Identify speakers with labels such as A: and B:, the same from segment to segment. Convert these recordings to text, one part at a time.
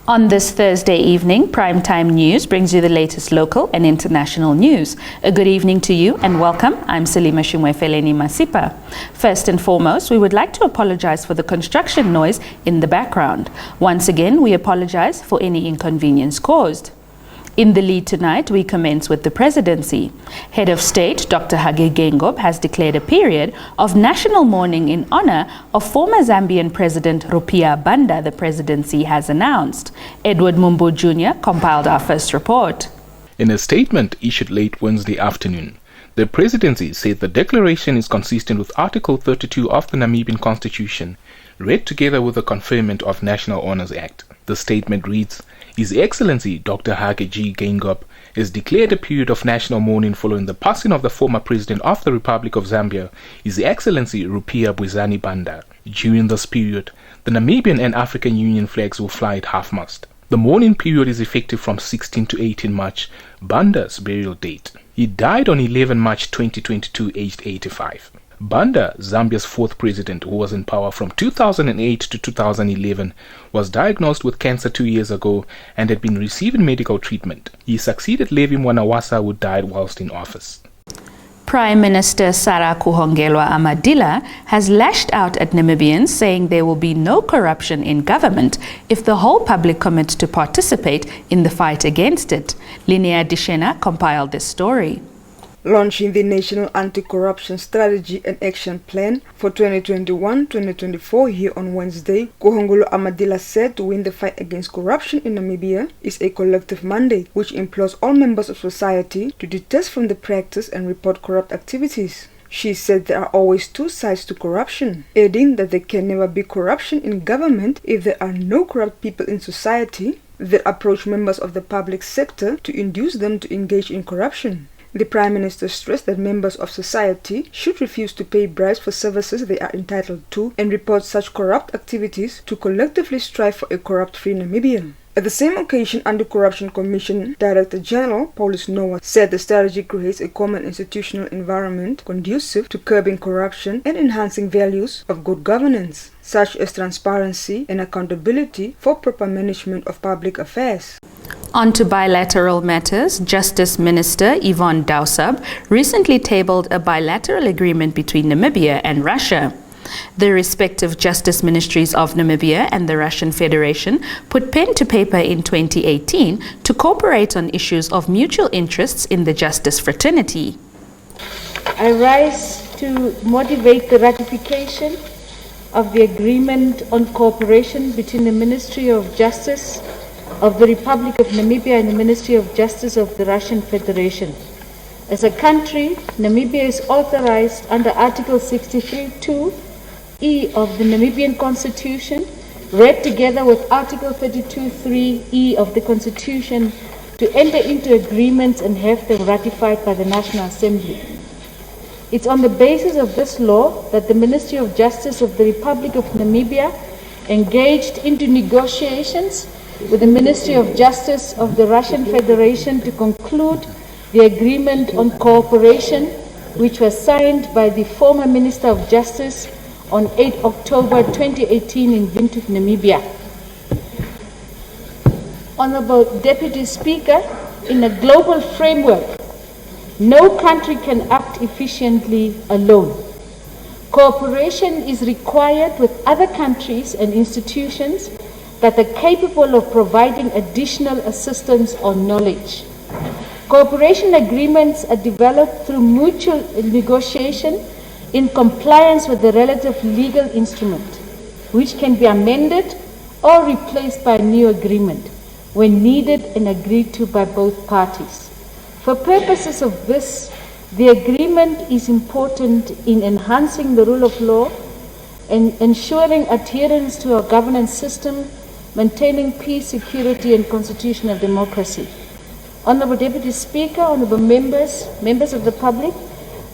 A: On this Thursday evening, Primetime News brings you the latest local and international news. A good evening to you and welcome. I'm Salima Shumwefeleni Masipa. First and foremost, we would like to apologize for the construction noise in the background. Once again, we apologize for any inconvenience caused. In the lead tonight, we commence with the presidency. Head of State Dr. Hage Geingob has declared a period of national mourning in honor of former Zambian President Rupiah Banda, the presidency has announced. Edward Mumbu Jr. compiled our first report.
B: In a statement issued late Wednesday afternoon, the presidency said the declaration is consistent with Article 32 of the Namibian Constitution, read together with the Conferment of National Honours Act. The statement reads, His Excellency Dr. Hage G. Geingob has declared a period of national mourning following the passing of the former President of the Republic of Zambia, His Excellency Rupiah Bwezani Banda. During this period, the Namibian and African Union flags will fly at half-mast. The mourning period is effective from 16 to 18 March, Banda's burial date. He died on 11 March 2022, aged 85. Banda, Zambia's fourth president, who was in power from 2008 to 2011, was diagnosed with cancer 2 years ago and had been receiving medical treatment. He succeeded Levi Mwanawasa, who died whilst in office.
A: Prime Minister Sarah Kuhongelwa Amadila has lashed out at Namibians, saying there will be no corruption in government if the whole public commits to participate in the fight against it. Linnea Dishena compiled this story.
C: Launching the National Anti-Corruption Strategy and Action Plan for 2021-2024 here on Wednesday, Kuhongolo Amadila said to win the fight against corruption in Namibia is a collective mandate which implores all members of society to detest from the practice and report corrupt activities. She said there are always two sides to corruption, adding that there can never be corruption in government if there are no corrupt people in society that approach members of the public sector to induce them to engage in corruption. The Prime Minister stressed that members of society should refuse to pay bribes for services they are entitled to and report such corrupt activities to collectively strive for a corrupt-free Namibia. At the same occasion, Anti-Corruption Commission Director General Paulus Noah said the strategy creates a common institutional environment conducive to curbing corruption and enhancing values of good governance, such as transparency and accountability for proper management of public affairs.
A: On to bilateral matters, Justice Minister Yvonne Dausab recently tabled a bilateral agreement between Namibia and Russia. The respective justice ministries of Namibia and the Russian Federation put pen to paper in 2018 to cooperate on issues of mutual interests in the justice fraternity.
D: I rise to motivate the ratification of the agreement on cooperation between the Ministry of Justice of the Republic of Namibia and the Ministry of Justice of the Russian Federation. As a country, Namibia is authorized under Article 63(2)(e) of the Namibian Constitution, read together with Article 32(3)(e) of the Constitution, to enter into agreements and have them ratified by the National Assembly. It's on the basis of this law that the Ministry of Justice of the Republic of Namibia engaged into negotiations with the Ministry of Justice of the Russian Federation to conclude the agreement on cooperation, which was signed by the former Minister of Justice on 8 October 2018 in Windhoek, Namibia. Honorable Deputy Speaker, in a global framework, no country can act efficiently alone. Cooperation is required with other countries and institutions that are capable of providing additional assistance or knowledge. Cooperation agreements are developed through mutual negotiation in compliance with the relative legal instrument, which can be amended or replaced by a new agreement when needed and agreed to by both parties. For purposes of this, the agreement is important in enhancing the rule of law and ensuring adherence to our governance system, maintaining peace, security, and constitutional democracy. Honorable Deputy Speaker, honorable members of the public,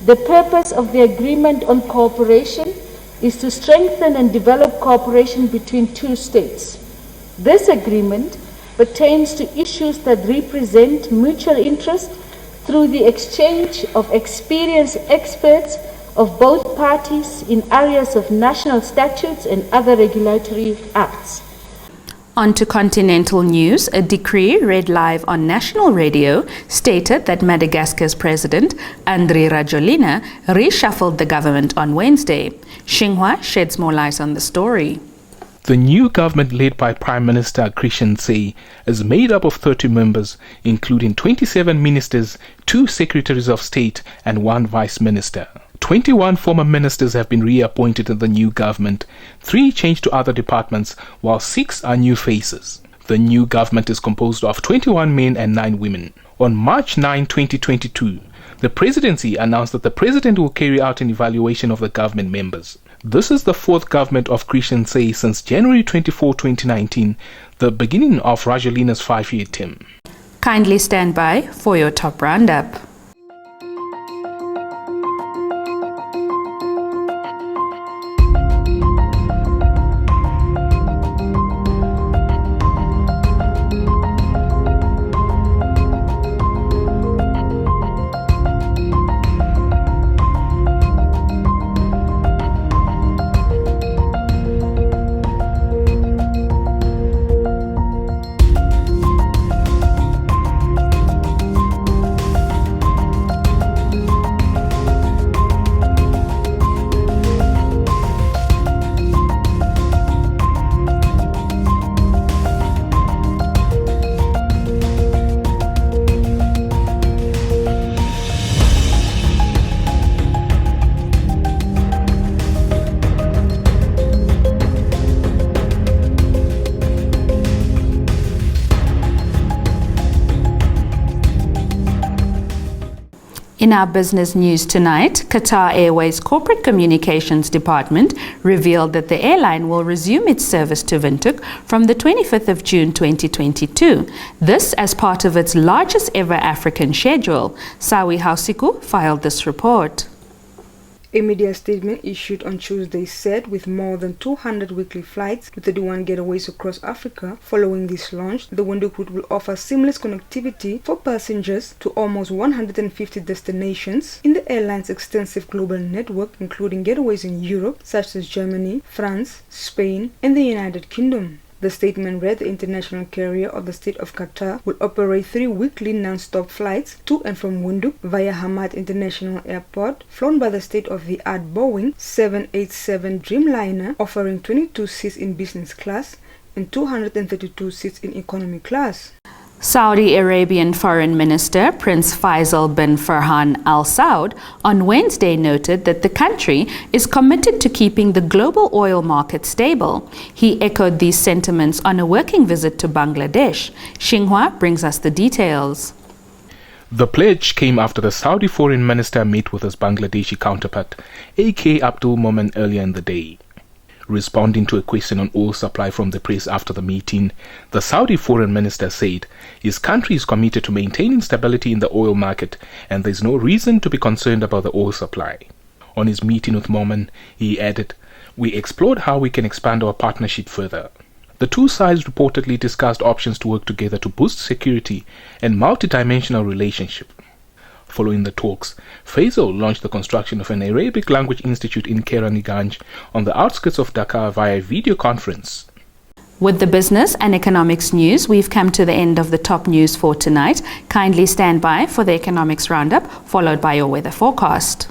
D: the purpose of the agreement on cooperation is to strengthen and develop cooperation between two states. This agreement pertains to issues that represent mutual interest through the exchange of experienced experts of both parties in areas of national statutes and other regulatory acts.
A: On to continental news, a decree read live on national radio stated that Madagascar's president, Andry Rajoelina, reshuffled the government on Wednesday. Xinhua sheds more light on the story.
B: The new government led by Prime Minister Christian Tse is made up of 30 members, including 27 ministers, 2 secretaries of state and 1 vice minister. 21 former ministers have been reappointed in the new government, 3 changed to other departments, while 6 are new faces. The new government is composed of 21 men and 9 women. On March 9, 2022, the presidency announced that the president will carry out an evaluation of the government members. This is the 4th government of Christian Tse since January 24, 2019, the beginning of Rajoelina's 5-year term.
A: Kindly stand by for your top roundup. In our business news tonight, Qatar Airways Corporate Communications Department revealed that the airline will resume its service to Windhoek from the 25th of June 2022. This as part of its largest ever African schedule. Sawi Hausiku filed this report.
C: A media statement issued on Tuesday said with more than 200 weekly flights to 31 getaways across Africa following this launch, the Windhoek route will offer seamless connectivity for passengers to almost 150 destinations in the airline's extensive global network, including getaways in Europe such as Germany, France, Spain, and the United Kingdom. The statement read the international carrier of the state of Qatar will operate 3 weekly non-stop flights to and from Windhoek via Hamad International Airport, flown by the state-of-the-art Boeing 787 Dreamliner, offering 22 seats in business class and 232 seats in economy class.
A: Saudi Arabian Foreign Minister Prince Faisal bin Farhan Al Saud on Wednesday noted that the country is committed to keeping the global oil market stable. He echoed these sentiments on a working visit to Bangladesh. Xinhua brings us the details.
B: The pledge came after the Saudi foreign minister met with his Bangladeshi counterpart, AK Abdul Momen, earlier in the day. Responding to a question on oil supply from the press after the meeting, the Saudi foreign minister said his country is committed to maintaining stability in the oil market and there is no reason to be concerned about the oil supply. On his meeting with Momen, he added, "We explored how we can expand our partnership further." The two sides reportedly discussed options to work together to boost security and multi-dimensional relationship. Following the talks, Faisal launched the construction of an Arabic language institute in Keranganj on the outskirts of Dhaka via video conference.
A: With the business and economics news, we've come to the end of the top news for tonight. Kindly stand by for the economics roundup, followed by your weather forecast.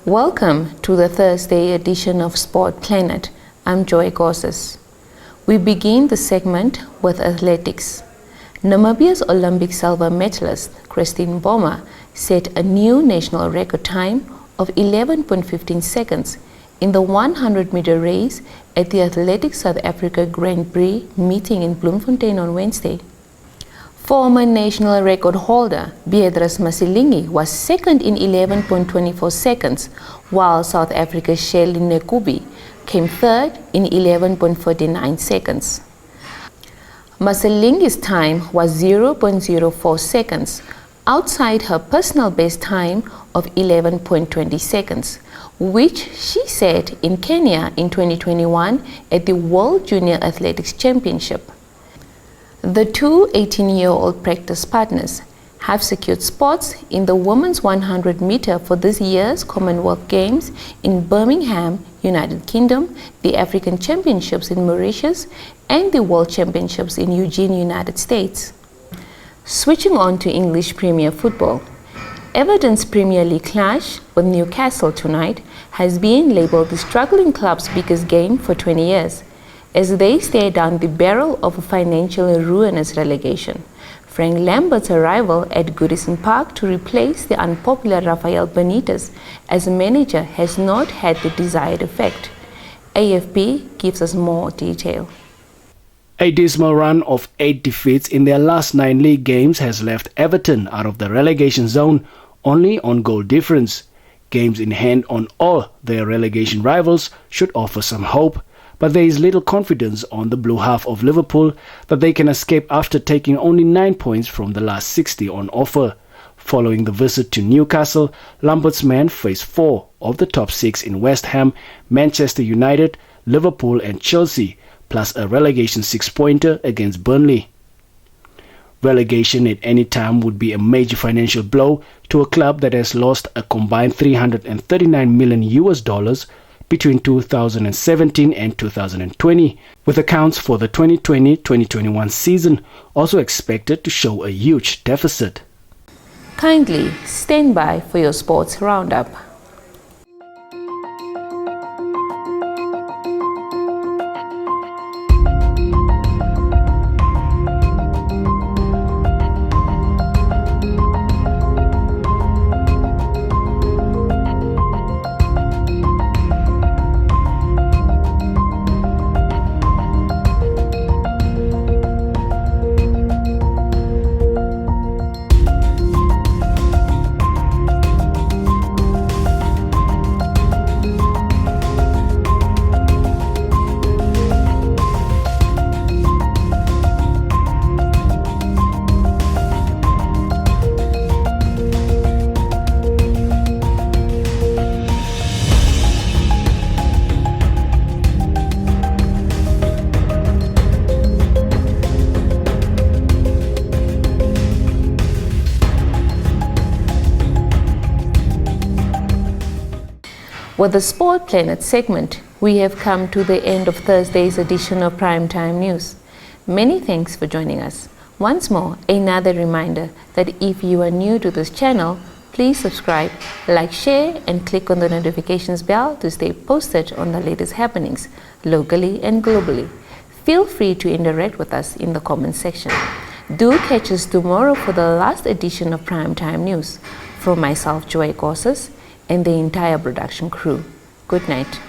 E: Welcome to the Thursday edition of Sport Planet. I'm Joy Gosses. We begin the segment with athletics. Namibia's Olympic silver medalist Christine Boma set a new national record time of 11.15 seconds in the 100-meter race at the Athletics South Africa Grand Prix meeting in Bloemfontein on Wednesday. Former national record holder Beatrice Masilingi was second in 11.24 seconds, while South Africa's Shirley Nekubi came third in 11.49 seconds. Masilingi's time was 0.04 seconds, outside her personal best time of 11.20 seconds, which she set in Kenya in 2021 at the World Junior Athletics Championship. The two 18-year-old practice partners have secured spots in the women's 100 meter for this year's Commonwealth Games in Birmingham, United Kingdom, the African Championships in Mauritius, and the World Championships in Eugene, United States. Switching on to English Premier Football, Everton's Premier League clash with Newcastle tonight has been labelled the struggling club's biggest game for 20 years, as they stare down the barrel of a financially ruinous relegation. Frank Lambert's arrival at Goodison Park to replace the unpopular Rafael Benitez as manager has not had the desired effect. AFP gives us more detail.
F: A dismal run of 8 defeats in their last 9 league games has left Everton out of the relegation zone only on goal difference. Games in hand on all their relegation rivals should offer some hope, but there is little confidence on the blue half of Liverpool that they can escape after taking only 9 points from the last 60 on offer. Following the visit to Newcastle, Lambert's men face 4 of the top 6 in West Ham, Manchester United, Liverpool and Chelsea, plus a relegation 6-pointer against Burnley. Relegation at any time would be a major financial blow to a club that has lost a combined $339 million between 2017 and 2020, with accounts for the 2020-2021 season also expected to show a huge deficit.
E: Kindly stand by for your sports roundup. With the Sport Planet segment, we have come to the end of Thursday's edition of Primetime News. Many thanks for joining us. Once more, another reminder that if you are new to this channel, please subscribe, like, share, and click on the notifications bell to stay posted on the latest happenings, locally and globally. Feel free to interact with us in the comments section. Do catch us tomorrow for the last edition of Primetime News. From myself, Joy Gosses, and the entire production crew. Good night.